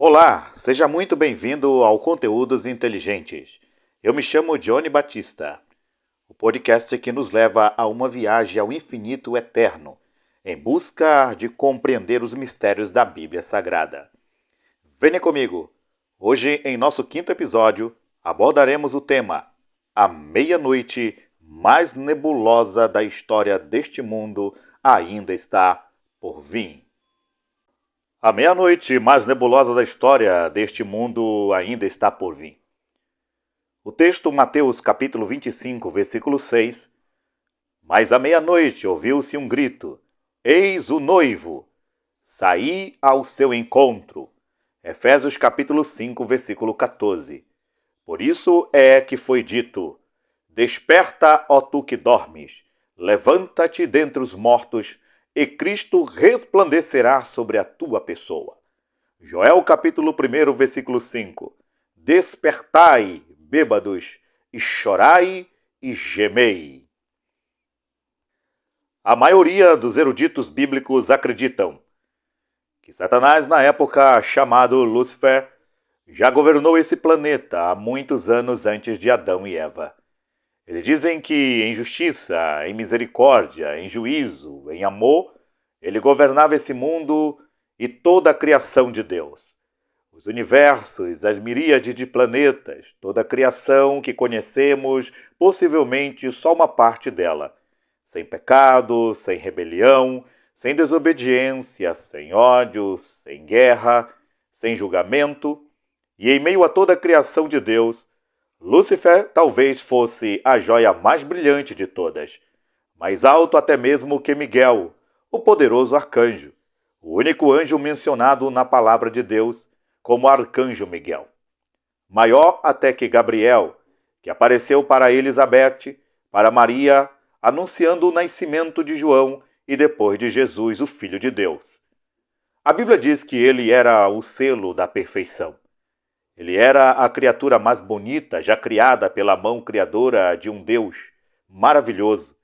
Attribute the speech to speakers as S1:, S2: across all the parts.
S1: Olá, seja muito bem-vindo ao Conteúdos Inteligentes. Eu me chamo Johnny Batista, o podcast que nos leva a uma viagem ao infinito eterno, em busca de compreender os mistérios da Bíblia Sagrada. Venha comigo. Hoje, em nosso quinto episódio, abordaremos o tema A meia-noite mais nebulosa da história deste mundo ainda está por vir. A meia-noite mais nebulosa da história deste mundo ainda está por vir. O texto Mateus capítulo 25, versículo 6. Mas à meia-noite ouviu-se um grito: Eis o noivo! Saí ao seu encontro. Efésios capítulo 5, versículo 14. Por isso é que foi dito: Desperta, ó tu que dormes, levanta-te dentre os mortos, e Cristo resplandecerá sobre a tua pessoa. Joel capítulo 1, versículo 5. Despertai, bêbados, e chorai e gemei. A maioria dos eruditos bíblicos acreditam que Satanás, na época chamado Lúcifer, já governou esse planeta há muitos anos antes de Adão e Eva. Eles dizem que em justiça, em misericórdia, em juízo, em amor, ele governava esse mundo e toda a criação de Deus. Os universos, as miríades de planetas, toda a criação que conhecemos, possivelmente só uma parte dela. Sem pecado, sem rebelião, sem desobediência, sem ódio, sem guerra, sem julgamento. E em meio a toda a criação de Deus, Lúcifer talvez fosse a joia mais brilhante de todas, mais alto até mesmo que Miguel, o poderoso arcanjo, o único anjo mencionado na palavra de Deus como arcanjo Miguel. Maior até que Gabriel, que apareceu para Elizabeth, para Maria, anunciando o nascimento de João e depois de Jesus, o Filho de Deus. A Bíblia diz que ele era o selo da perfeição. Ele era a criatura mais bonita já criada pela mão criadora de um Deus maravilhoso.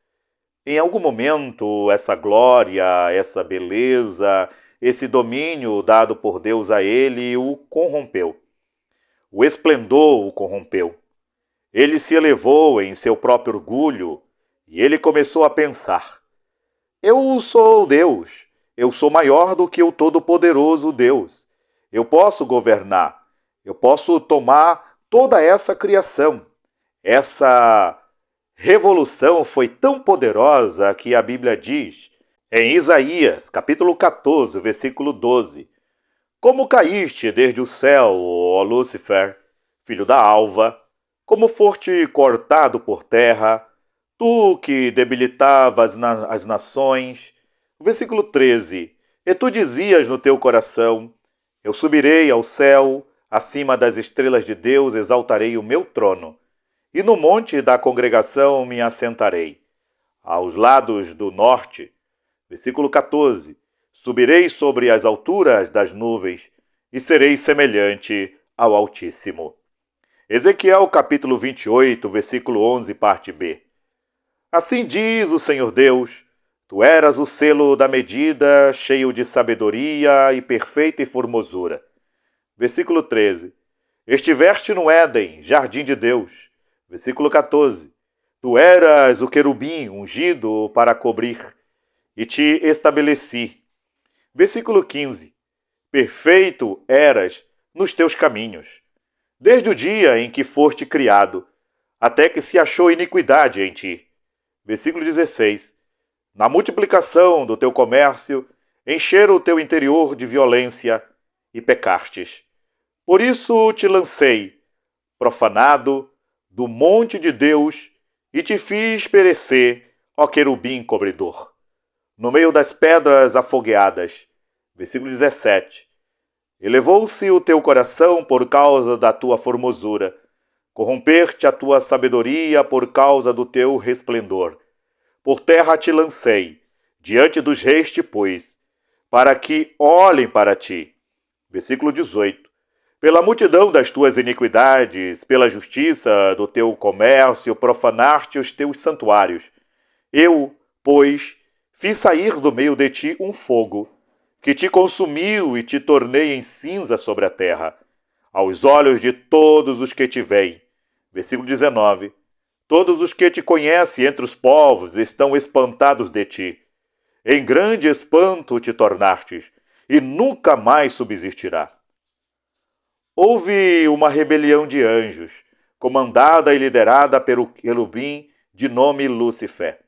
S1: Em algum momento, essa glória, essa beleza, esse domínio dado por Deus a ele o corrompeu. O esplendor o corrompeu. Ele se elevou em seu próprio orgulho e ele começou a pensar: eu sou Deus, eu sou maior do que o Todo-Poderoso Deus. Eu posso governar. Eu posso tomar toda essa criação. Essa revolução foi tão poderosa que a Bíblia diz, em Isaías, capítulo 14, versículo 12: Como caíste desde o céu, ó Lúcifer, filho da alva, como foste cortado por terra, tu que debilitavas as nações. Versículo 13: E tu dizias no teu coração: Eu subirei ao céu, acima das estrelas de Deus exaltarei o meu trono, e no monte da congregação me assentarei. Aos lados do norte, versículo 14, subirei sobre as alturas das nuvens, e serei semelhante ao Altíssimo. Ezequiel capítulo 28, versículo 11, parte B. Assim diz o Senhor Deus: Tu eras o selo da medida, cheio de sabedoria e perfeita em formosura. Versículo 13. Estiveste no Éden, jardim de Deus. Versículo 14. Tu eras o querubim ungido para cobrir, e te estabeleci. Versículo 15. Perfeito eras nos teus caminhos, desde o dia em que foste criado, até que se achou iniquidade em ti. Versículo 16. Na multiplicação do teu comércio, encheram o teu interior de violência e pecastes. Por isso te lancei, profanado, do monte de Deus, e te fiz perecer, ó querubim cobridor, no meio das pedras afogueadas. Versículo 17. Elevou-se o teu coração por causa da tua formosura, corromper-te a tua sabedoria por causa do teu resplendor. Por terra te lancei, diante dos reis te pus, para que olhem para ti. Versículo 18. Pela multidão das tuas iniquidades, pela justiça do teu comércio, profanar-te os teus santuários. Eu, pois, fiz sair do meio de ti um fogo, que te consumiu e te tornei em cinza sobre a terra, aos olhos de todos os que te veem. Versículo 19. Todos os que te conhecem entre os povos estão espantados de ti. Em grande espanto te tornastes, e nunca mais subsistirá. Houve uma rebelião de anjos, comandada e liderada pelo querubim de nome Lúcifer,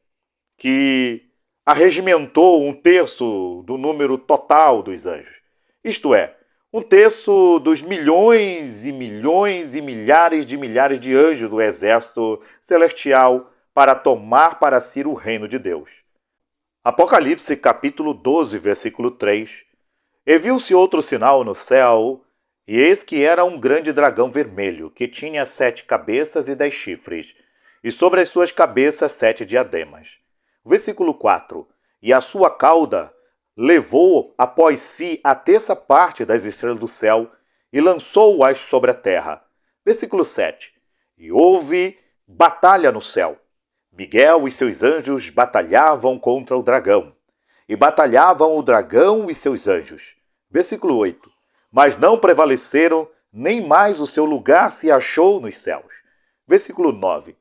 S1: que arregimentou 1/3 do número total dos anjos. Isto é, 1/3 dos milhões e milhões e milhares de anjos do exército celestial para tomar para si o reino de Deus. Apocalipse capítulo 12, versículo 3. E viu-se outro sinal no céu, e eis que era um grande dragão vermelho, que tinha 7 cabeças e 10 chifres, e sobre as suas cabeças 7 diademas. Versículo 4. E a sua cauda levou após si a 1/3 parte das estrelas do céu, e lançou-as sobre a terra. Versículo 7. E houve batalha no céu. Miguel e seus anjos batalhavam contra o dragão. E batalhavam o dragão e seus anjos. Versículo 8. Mas não prevaleceram, nem mais o seu lugar se achou nos céus. Versículo 9.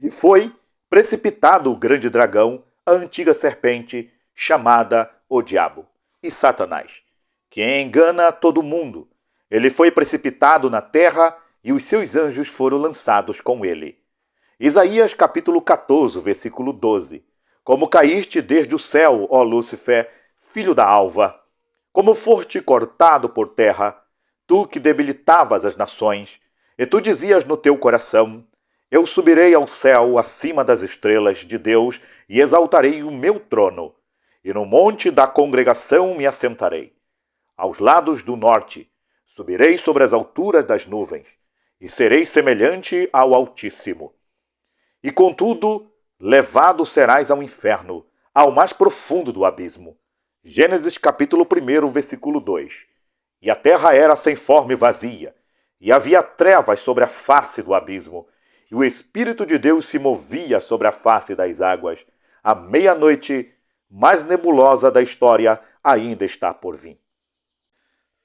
S1: E foi precipitado o grande dragão, a antiga serpente, chamada o Diabo e Satanás, que engana todo mundo. Ele foi precipitado na terra e os seus anjos foram lançados com ele. Isaías capítulo 14, versículo 12. Como caíste desde o céu, ó Lúcifer, filho da alva, como foste cortado por terra, tu que debilitavas as nações, e tu dizias no teu coração, eu subirei ao céu acima das estrelas de Deus e exaltarei o meu trono, e no monte da congregação me assentarei. Aos lados do norte, subirei sobre as alturas das nuvens, e serei semelhante ao Altíssimo. E contudo, levado serás ao inferno, ao mais profundo do abismo. Gênesis capítulo 1, versículo 2. E a terra era sem forma e vazia, e havia trevas sobre a face do abismo, e o Espírito de Deus se movia sobre a face das águas. A meia-noite mais nebulosa da história ainda está por vir.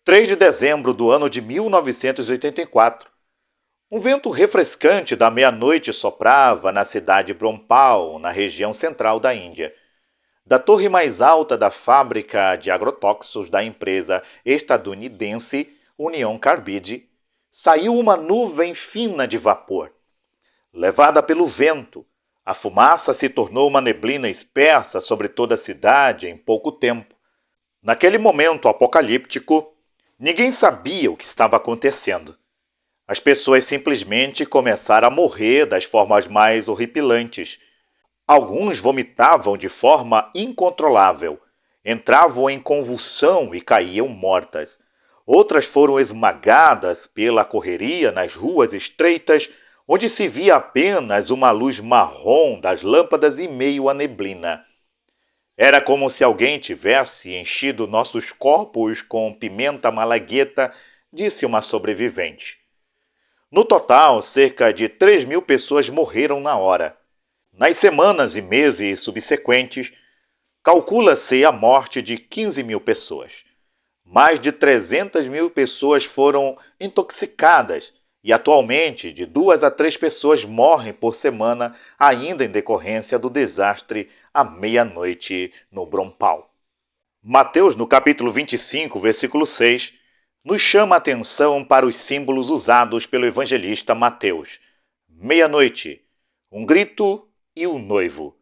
S1: 3 de dezembro do ano de 1984. Um vento refrescante da meia-noite soprava na cidade de Bhopal, na região central da Índia. Da torre mais alta da fábrica de agrotóxicos da empresa estadunidense Union Carbide, saiu uma nuvem fina de vapor. Levada pelo vento, a fumaça se tornou uma neblina espessa sobre toda a cidade em pouco tempo. Naquele momento apocalíptico, ninguém sabia o que estava acontecendo. As pessoas simplesmente começaram a morrer das formas mais horripilantes. Alguns vomitavam de forma incontrolável, entravam em convulsão e caíam mortas. Outras foram esmagadas pela correria nas ruas estreitas, onde se via apenas uma luz marrom das lâmpadas em meio à neblina. Era como se alguém tivesse enchido nossos corpos com pimenta malagueta, disse uma sobrevivente. No total, cerca de 3.000 pessoas morreram na hora. Nas semanas e meses subsequentes, calcula-se a morte de 15.000 pessoas. Mais de 300.000 pessoas foram intoxicadas e atualmente de 2 a 3 pessoas morrem por semana ainda em decorrência do desastre à meia-noite no Bhopal. Mateus, no capítulo 25, versículo 6, nos chama a atenção para os símbolos usados pelo evangelista Mateus. Meia-noite, um grito e um noivo.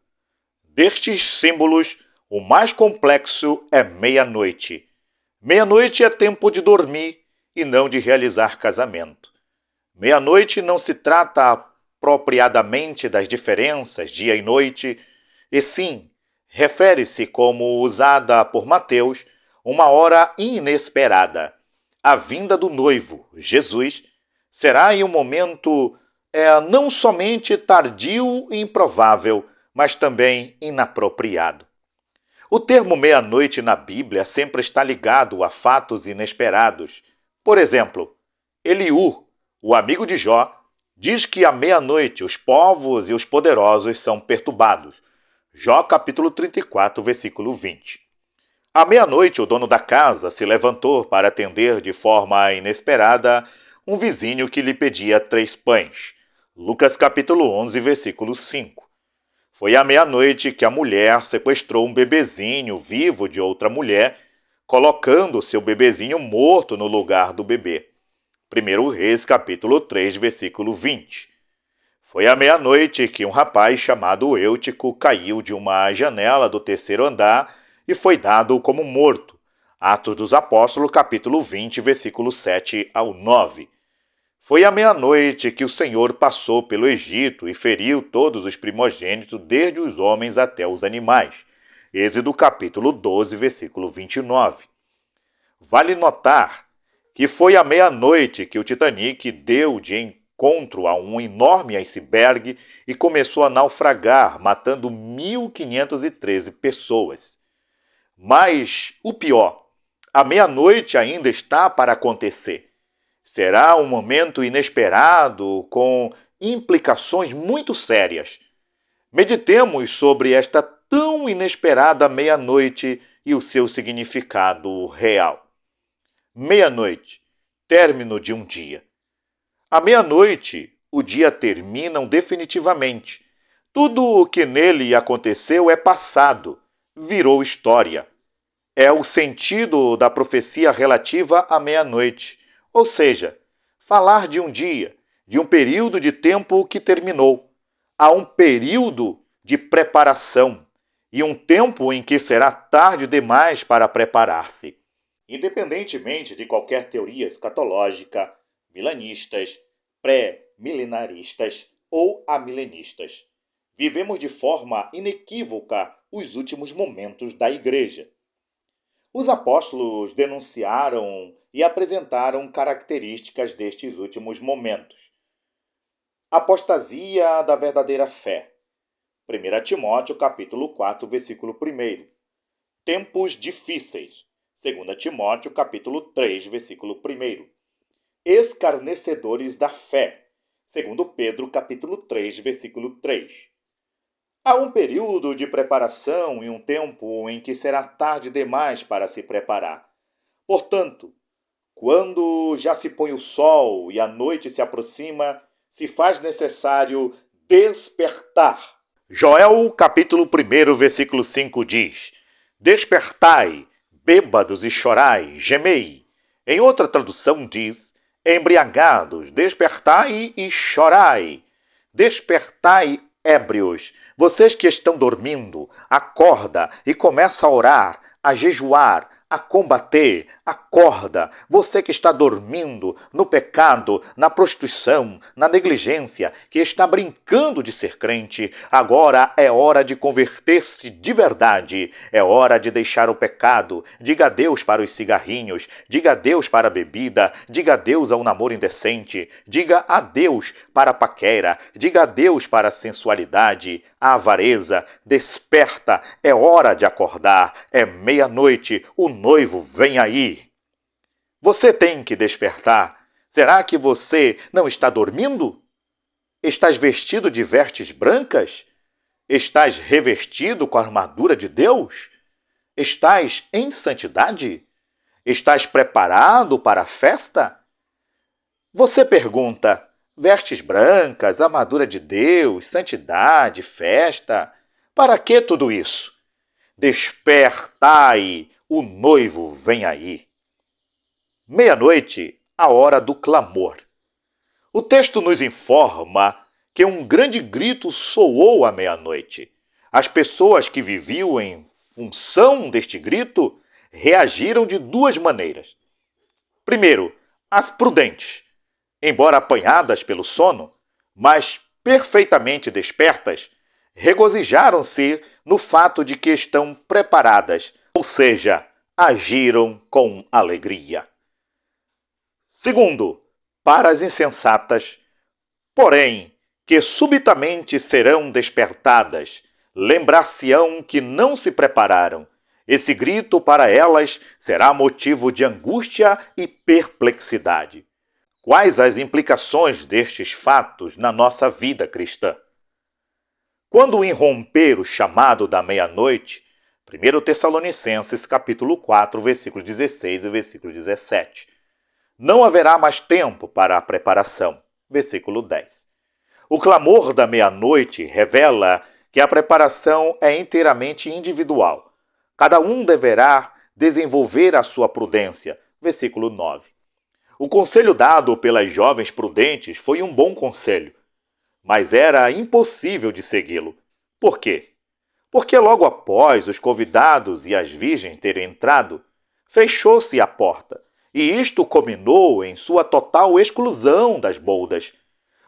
S1: Destes símbolos, o mais complexo é meia-noite. Meia-noite é tempo de dormir e não de realizar casamento. Meia-noite não se trata apropriadamente das diferenças dia e noite, e sim, refere-se como usada por Mateus, uma hora inesperada. A vinda do noivo, Jesus, será em um momento não somente tardio e improvável, mas também inapropriado. O termo meia-noite na Bíblia sempre está ligado a fatos inesperados. Por exemplo, Eliú, o amigo de Jó, diz que à meia-noite os povos e os poderosos são perturbados. Jó capítulo 34, versículo 20. À meia-noite, o dono da casa se levantou para atender de forma inesperada um vizinho que lhe pedia 3 pães. Lucas capítulo 11, versículo 5. Foi à meia-noite que a mulher sequestrou um bebezinho vivo de outra mulher, colocando seu bebezinho morto no lugar do bebê. 1 Reis capítulo 3, versículo 20. Foi à meia-noite que um rapaz chamado Eutico caiu de uma janela do 3º andar e foi dado como morto. Atos dos Apóstolos, capítulo 20, versículo 7 ao 9. Foi à meia-noite que o Senhor passou pelo Egito e feriu todos os primogênitos, desde os homens até os animais. Êxodo capítulo 12, versículo 29. Vale notar que foi à meia-noite que o Titanic deu de encontro a um enorme iceberg e começou a naufragar, matando 1.513 pessoas. Mas o pior, a meia-noite ainda está para acontecer. Será um momento inesperado com implicações muito sérias. Meditemos sobre esta tão inesperada meia-noite e o seu significado real. Meia-noite, término de um dia. À meia-noite, o dia termina definitivamente. Tudo o que nele aconteceu é passado, virou história. É o sentido da profecia relativa à meia-noite, ou seja, falar de um dia, de um período de tempo que terminou. Há um período de preparação e um tempo em que será tarde demais para preparar-se. Independentemente de qualquer teoria escatológica, milenistas, pré-milenaristas ou amilenistas, vivemos de forma inequívoca os últimos momentos da Igreja. Os apóstolos denunciaram e apresentaram características destes últimos momentos. Apostasia da verdadeira fé. 1 Timóteo capítulo 4, versículo 1. Tempos difíceis. 2 Timóteo capítulo 3, versículo 1. Escarnecedores da fé. 2 Pedro capítulo 3, versículo 3. Há um período de preparação e um tempo em que será tarde demais para se preparar. Portanto, quando já se põe o sol e a noite se aproxima, se faz necessário despertar. Joel, capítulo 1, versículo 5 diz: Despertai, bêbados e chorai, gemei. Em outra tradução diz: Embriagados, despertai e chorai. Despertai, ébrios, vocês que estão dormindo, acorda e começa a orar, a jejuar, a combater, acorda. Você que está dormindo no pecado, na prostituição, na negligência, que está brincando de ser crente, agora é hora de converter-se de verdade. É hora de deixar o pecado. Diga adeus para os cigarrinhos, diga adeus para a bebida, diga adeus ao namoro indecente, diga adeus para a paquera, diga adeus para a sensualidade, a avareza. Desperta, é hora de acordar, é meia-noite, o noivo vem aí. Você tem que despertar. Será que você não está dormindo? Estás vestido de vestes brancas? Estás revestido com a armadura de Deus? Estás em santidade? Estás preparado para a festa? Você pergunta: vestes brancas, armadura de Deus, santidade, festa? Para que tudo isso? Despertai, o noivo vem aí. Meia-noite, a hora do clamor. O texto nos informa que um grande grito soou à meia-noite. As pessoas que viviam em função deste grito reagiram de 2 maneiras. Primeiro, as prudentes, embora apanhadas pelo sono, mas perfeitamente despertas, regozijaram-se no fato de que estão preparadas, ou seja, agiram com alegria. Segundo, para as insensatas, porém, que subitamente serão despertadas, lembrar-se-ão que não se prepararam. Esse grito para elas será motivo de angústia e perplexidade. Quais as implicações destes fatos na nossa vida cristã? Quando irromper o chamado da meia-noite, 1 Tessalonicenses capítulo 4, versículo 16 e versículo 17. Não haverá mais tempo para a preparação. Versículo 10. O clamor da meia-noite revela que a preparação é inteiramente individual. Cada um deverá desenvolver a sua prudência. Versículo 9. O conselho dado pelas jovens prudentes foi um bom conselho, mas era impossível de segui-lo. Por quê? Porque logo após os convidados e as virgens terem entrado, fechou-se a porta, e isto culminou em sua total exclusão das boldas.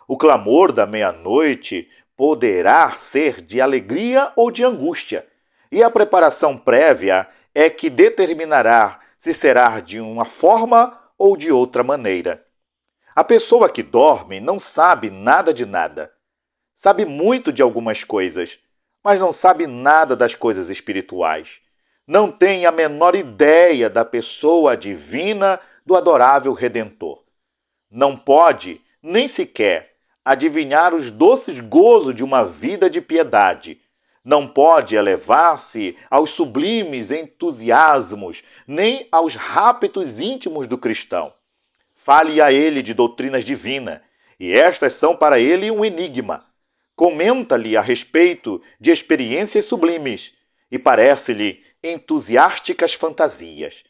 S1: O clamor da meia-noite poderá ser de alegria ou de angústia, e a preparação prévia é que determinará se será de uma forma ou de outra maneira. A pessoa que dorme não sabe nada de nada. Sabe muito de algumas coisas, mas não sabe nada das coisas espirituais. Não tem a menor ideia da pessoa divina do adorável Redentor. Não pode, nem sequer, adivinhar os doces gozos de uma vida de piedade. Não pode elevar-se aos sublimes entusiasmos, nem aos rápidos íntimos do cristão. Fale a ele de doutrinas divinas, e estas são para ele um enigma. Comenta-lhe a respeito de experiências sublimes, e parece-lhe entusiásticas fantasias.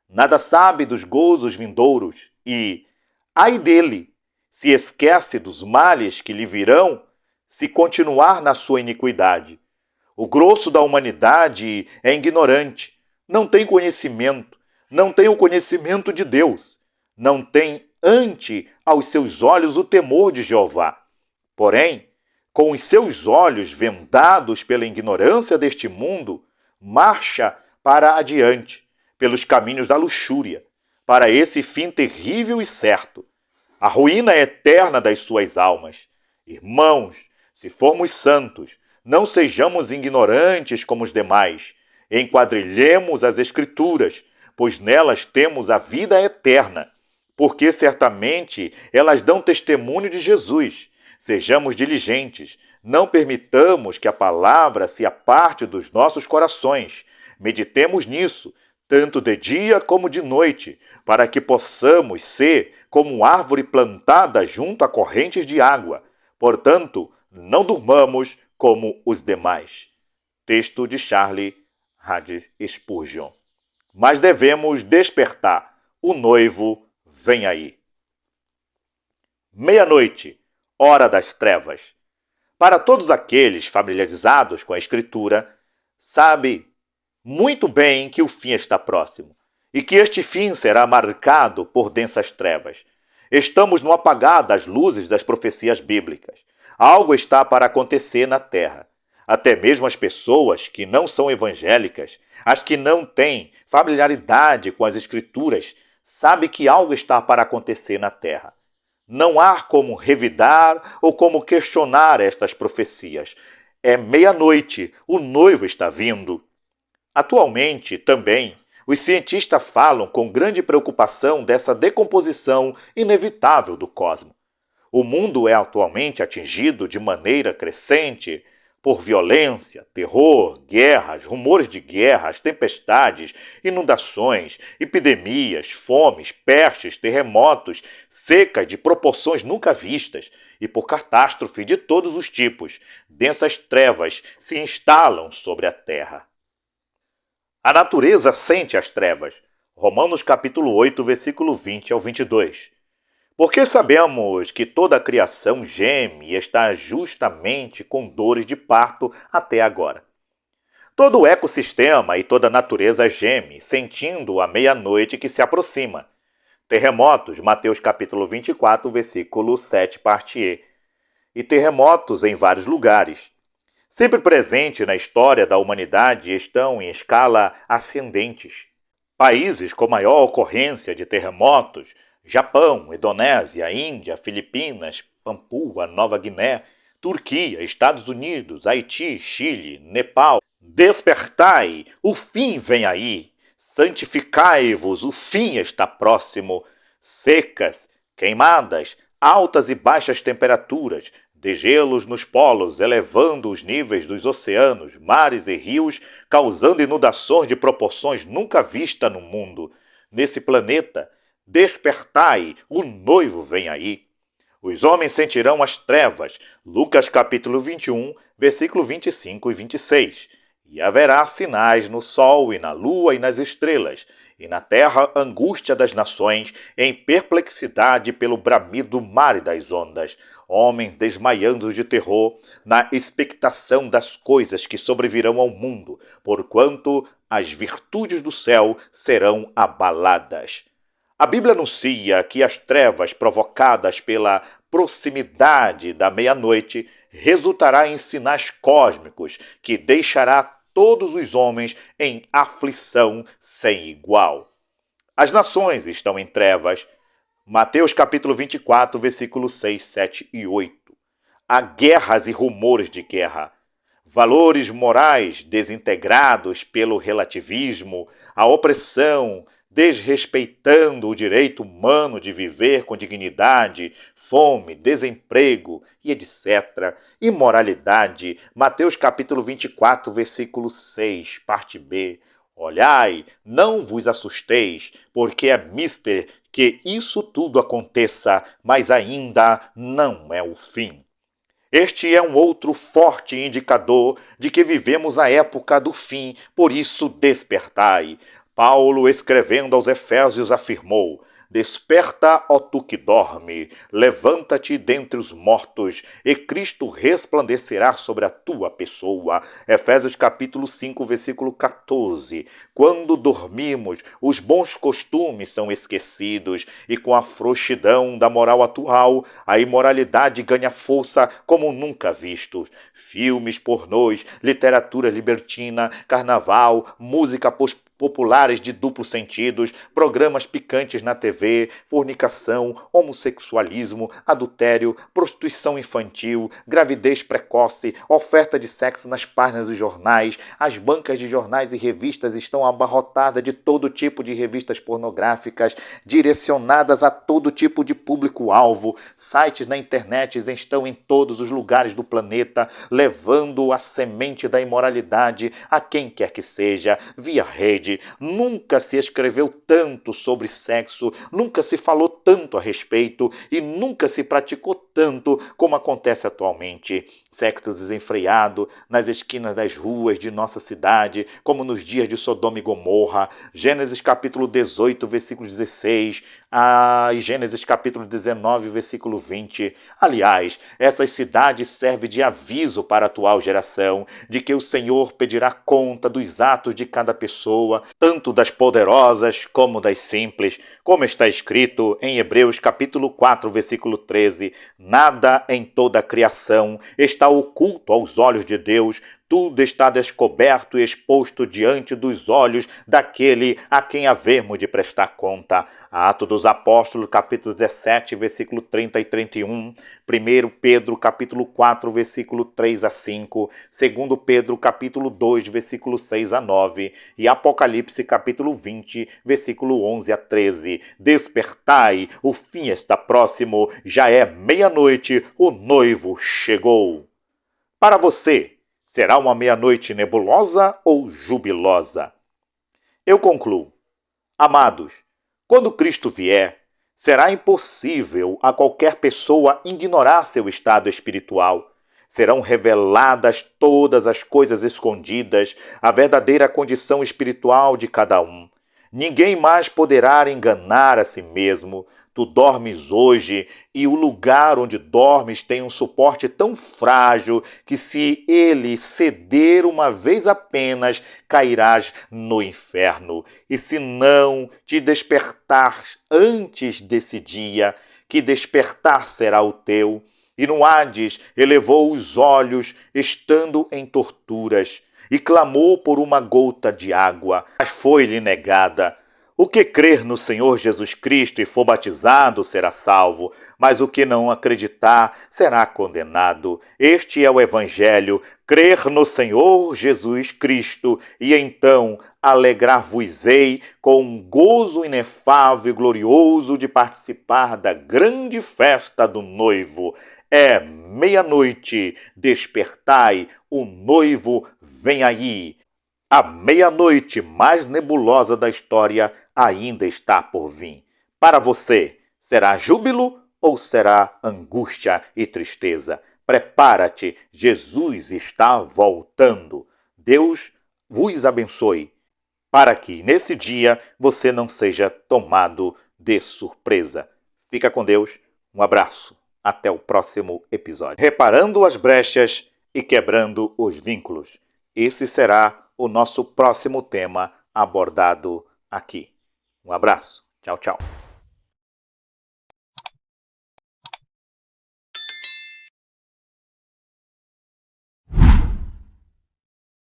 S1: Nada sabe dos gozos vindouros, e, ai dele, se esquece dos males que lhe virão se continuar na sua iniquidade. O grosso da humanidade é ignorante, não tem conhecimento, não tem o conhecimento de Deus, não tem ante aos seus olhos o temor de Jeová. Porém, com os seus olhos vendados pela ignorância deste mundo, marcha para adiante, pelos caminhos da luxúria, para esse fim terrível e certo, a ruína eterna das suas almas. Irmãos, se formos santos, não sejamos ignorantes como os demais, enquadrilhemos as Escrituras, pois nelas temos a vida eterna, porque certamente elas dão testemunho de Jesus. Sejamos diligentes, não permitamos que a palavra se aparte dos nossos corações. Meditemos nisso, tanto de dia como de noite, para que possamos ser como árvore plantada junto a correntes de água. Portanto, não durmamos como os demais. Texto de Charles Haddon Spurgeon. Mas devemos despertar. O noivo vem aí. Meia-noite, hora das trevas. Para todos aqueles familiarizados com a Escritura, sabe muito bem que o fim está próximo e que este fim será marcado por densas trevas. Estamos no apagar das luzes das profecias bíblicas. Algo está para acontecer na terra. Até mesmo as pessoas que não são evangélicas, as que não têm familiaridade com as Escrituras, sabem que algo está para acontecer na terra. Não há como revidar ou como questionar estas profecias. É meia-noite, o noivo está vindo. Atualmente, também, os cientistas falam com grande preocupação dessa decomposição inevitável do cosmos. O mundo é atualmente atingido de maneira crescente por violência, terror, guerras, rumores de guerras, tempestades, inundações, epidemias, fomes, pestes, terremotos, secas de proporções nunca vistas e por catástrofe de todos os tipos. Densas trevas se instalam sobre a terra. A natureza sente as trevas. Romanos capítulo 8, versículo 20 ao 22. Porque sabemos que toda a criação geme e está justamente com dores de parto até agora. Todo o ecossistema e toda a natureza geme, sentindo a meia-noite que se aproxima. Terremotos, Mateus capítulo 24, versículo 7, parte E. E terremotos em vários lugares. Sempre presente na história da humanidade, estão em escala ascendentes. Países com maior ocorrência de terremotos, Japão, Indonésia, Índia, Filipinas, Papua Nova Guiné, Turquia, Estados Unidos, Haiti, Chile, Nepal. Despertai, o fim vem aí. Santificai-vos, o fim está próximo. Secas, queimadas, altas e baixas temperaturas, degelos nos polos, elevando os níveis dos oceanos, mares e rios, causando inundações de proporções nunca vistas no mundo. Nesse planeta, despertai, o noivo vem aí. Os homens sentirão as trevas. Lucas capítulo 21, versículo 25 e 26. E haverá sinais no sol e na lua e nas estrelas, e na terra angústia das nações, em perplexidade pelo bramido do mar e das ondas, homens desmaiando de terror, na expectação das coisas que sobrevirão ao mundo, porquanto as virtudes do céu serão abaladas. A Bíblia anuncia que as trevas provocadas pela proximidade da meia-noite resultará em sinais cósmicos que deixará todos os homens em aflição sem igual. As nações estão em trevas. Mateus capítulo 24, versículos 6, 7 e 8. Há guerras e rumores de guerra. Valores morais desintegrados pelo relativismo, a opressão, desrespeitando o direito humano de viver com dignidade, fome, desemprego e etc. Imoralidade. Mateus capítulo 24, versículo 6, parte B. Olhai, não vos assusteis, porque é mister que isso tudo aconteça, mas ainda não é o fim. Este é um outro forte indicador de que vivemos a época do fim, por isso despertai. Paulo, escrevendo aos Efésios, afirmou: Desperta, ó tu que dorme, levanta-te dentre os mortos, e Cristo resplandecerá sobre a tua pessoa. Efésios capítulo 5, versículo 14. Quando dormimos, os bons costumes são esquecidos, e com a frouxidão da moral atual, a imoralidade ganha força como nunca visto. Filmes pornôs, literatura libertina, carnaval, música populares de duplos sentidos, programas picantes na TV, fornicação, homossexualismo, adultério, prostituição infantil, gravidez precoce, oferta de sexo nas páginas dos jornais. As bancas de jornais e revistas estão abarrotadas de todo tipo de revistas pornográficas, direcionadas a todo tipo de público-alvo. Sites na internet estão em todos os lugares do planeta, levando a semente da imoralidade a quem quer que seja, via rede. Nunca se escreveu tanto sobre sexo, nunca se falou tanto a respeito e nunca se praticou tanto como acontece atualmente. Sexo desenfreado nas esquinas das ruas de nossa cidade, como nos dias de Sodoma e Gomorra. Gênesis capítulo 18, versículo 16, e Gênesis capítulo 19, versículo 20. Aliás, essas cidades servem de aviso para a atual geração, de que o Senhor pedirá conta dos atos de cada pessoa, tanto das poderosas como das simples, como está escrito em Hebreus capítulo 4, versículo 13, nada em toda a criação está oculto aos olhos de Deus, tudo está descoberto e exposto diante dos olhos daquele a quem havemos de prestar conta. Atos dos Apóstolos, capítulo 17, versículo 30 e 31. 1 Pedro, capítulo 4, versículo 3 a 5. 2 Pedro, capítulo 2, versículo 6 a 9. E Apocalipse, capítulo 20, versículo 11 a 13. Despertai, o fim está próximo, já é meia-noite, o noivo chegou. Para você, será uma meia-noite nebulosa ou jubilosa? Eu concluo. Amados, quando Cristo vier, será impossível a qualquer pessoa ignorar seu estado espiritual. Serão reveladas todas as coisas escondidas, a verdadeira condição espiritual de cada um. Ninguém mais poderá enganar a si mesmo. Tu dormes hoje e o lugar onde dormes tem um suporte tão frágil que se ele ceder uma vez apenas, cairás no inferno. E se não te despertar antes desse dia, que despertar será o teu? E no Hades elevou os olhos, estando em torturas, e clamou por uma gota de água, mas foi-lhe negada. O que crer no Senhor Jesus Cristo e for batizado será salvo, mas o que não acreditar será condenado. Este é o Evangelho, crer no Senhor Jesus Cristo, e então alegrar-vos-ei com um gozo inefável e glorioso de participar da grande festa do noivo. É meia-noite, despertai, o noivo vem aí. A meia-noite mais nebulosa da história ainda está por vir. Para você, será júbilo ou será angústia e tristeza? Prepara-te, Jesus está voltando. Deus vos abençoe, para que nesse dia você não seja tomado de surpresa. Fica com Deus, um abraço, até o próximo episódio. Reparando as brechas e quebrando os vínculos. Esse será o nosso próximo tema abordado aqui. Um abraço, tchau, tchau.